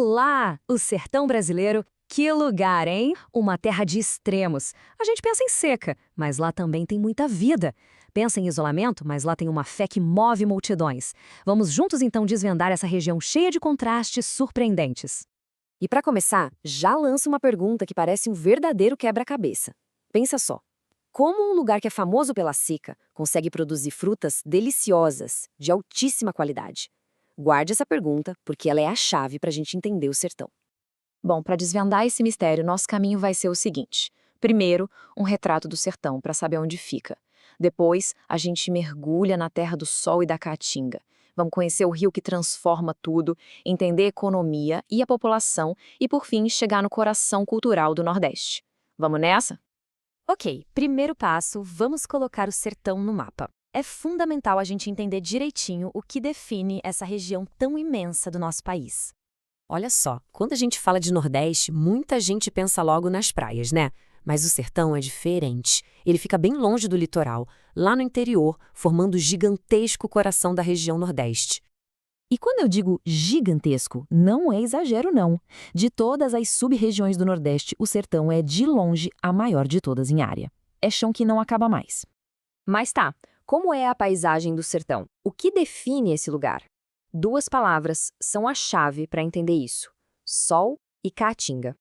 Olá! O sertão brasileiro, que lugar, hein? Uma terra de extremos. A gente pensa em seca, mas lá também tem muita vida. Pensa em isolamento, mas lá tem uma fé que move multidões. Vamos juntos então desvendar essa região cheia de contrastes surpreendentes. E para começar, já lança uma pergunta que parece um verdadeiro quebra-cabeça. Pensa só. Como um lugar que é famoso pela seca consegue produzir frutas deliciosas, de altíssima qualidade? Guarde essa pergunta, porque ela é a chave para a gente entender o sertão. Bom, para desvendar esse mistério, nosso caminho vai ser o seguinte. Primeiro, um retrato do sertão para saber onde fica. Depois, a gente mergulha na terra do sol e da caatinga. Vamos conhecer o rio que transforma tudo, entender a economia e a população e, por fim, chegar no coração cultural do Nordeste. Vamos nessa? Ok, primeiro passo, vamos colocar o sertão no mapa. É fundamental a gente entender direitinho o que define essa região tão imensa do nosso país. Olha só, quando a gente fala de Nordeste, muita gente pensa logo nas praias, né? Mas o sertão é diferente. Ele fica bem longe do litoral, lá no interior, formando o gigantesco coração da região Nordeste. E quando eu digo gigantesco, não é exagero não. De todas as sub-regiões do Nordeste, o sertão é, de longe, a maior de todas em área. É chão que não acaba mais. Mas tá, como é a paisagem do sertão? O que define esse lugar? Duas palavras são a chave para entender isso: sol e caatinga.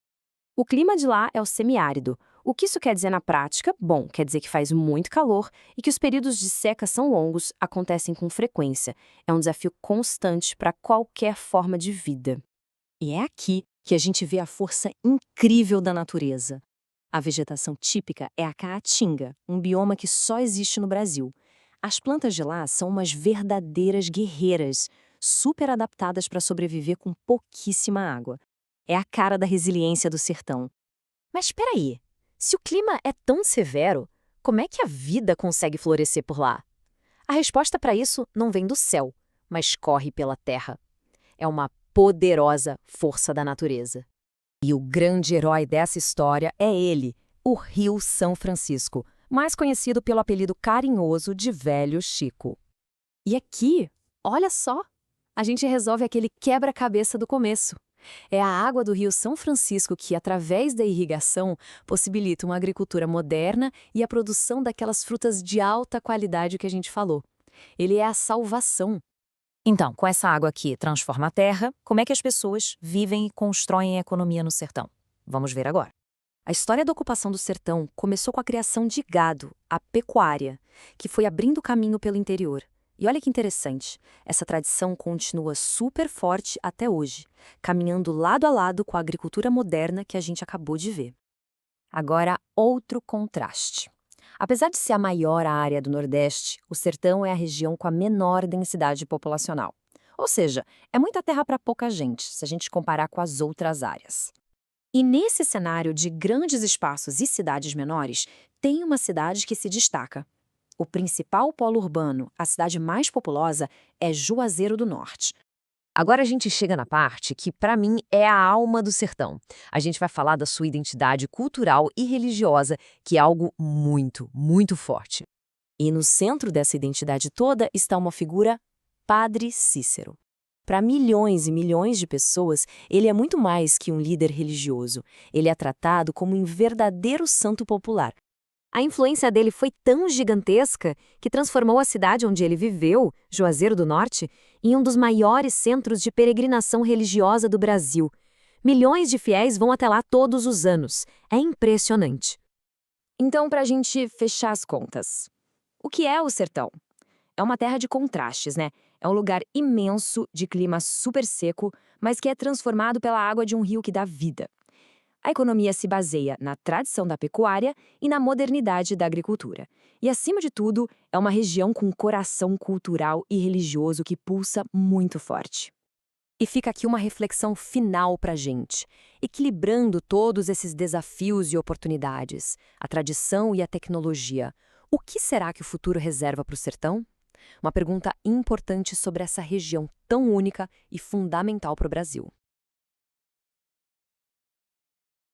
O clima de lá é o semiárido. O que isso quer dizer na prática? Bom, quer dizer que faz muito calor e que os períodos de seca são longos, acontecem com frequência. É um desafio constante para qualquer forma de vida. E é aqui que a gente vê a força incrível da natureza. A vegetação típica é a caatinga, um bioma que só existe no Brasil. As plantas de lá são umas verdadeiras guerreiras, super adaptadas para sobreviver com pouquíssima água. É a cara da resiliência do sertão. Mas espera aí, se o clima é tão severo, como é que a vida consegue florescer por lá? A resposta para isso não vem do céu, mas corre pela terra. É uma poderosa força da natureza. E o grande herói dessa história é ele, o Rio São Francisco, mais conhecido pelo apelido carinhoso de Velho Chico. E aqui, olha só, a gente resolve aquele quebra-cabeça do começo. É a água do Rio São Francisco que, através da irrigação, possibilita uma agricultura moderna e a produção daquelas frutas de alta qualidade que a gente falou. Ele é a salvação. Então, com essa água que transforma a terra, como é que as pessoas vivem e constroem a economia no sertão? Vamos ver agora. A história da ocupação do sertão começou com a criação de gado, a pecuária, que foi abrindo caminho pelo interior. E olha que interessante, essa tradição continua super forte até hoje, caminhando lado a lado com a agricultura moderna que a gente acabou de ver. Agora, outro contraste. Apesar de ser a maior área do Nordeste, o sertão é a região com a menor densidade populacional. Ou seja, é muita terra para pouca gente, se a gente comparar com as outras áreas. E nesse cenário de grandes espaços e cidades menores, tem uma cidade que se destaca. O principal polo urbano, a cidade mais populosa, é Juazeiro do Norte. Agora a gente chega na parte que, para mim, é a alma do sertão. A gente vai falar da sua identidade cultural e religiosa, que é algo muito, muito forte. E no centro dessa identidade toda está uma figura, Padre Cícero. Para milhões e milhões de pessoas, ele é muito mais que um líder religioso. Ele é tratado como um verdadeiro santo popular. A influência dele foi tão gigantesca que transformou a cidade onde ele viveu, Juazeiro do Norte, em um dos maiores centros de peregrinação religiosa do Brasil. Milhões de fiéis vão até lá todos os anos. É impressionante. Então, para a gente fechar as contas, o que é o sertão? É uma terra de contrastes, né? É um lugar imenso, de clima super seco, mas que é transformado pela água de um rio que dá vida. A economia se baseia na tradição da pecuária e na modernidade da agricultura. E, acima de tudo, é uma região com um coração cultural e religioso que pulsa muito forte. E fica aqui uma reflexão final para a gente, equilibrando todos esses desafios e oportunidades, a tradição e a tecnologia. O que será que o futuro reserva para o sertão? Uma pergunta importante sobre essa região tão única e fundamental para o Brasil.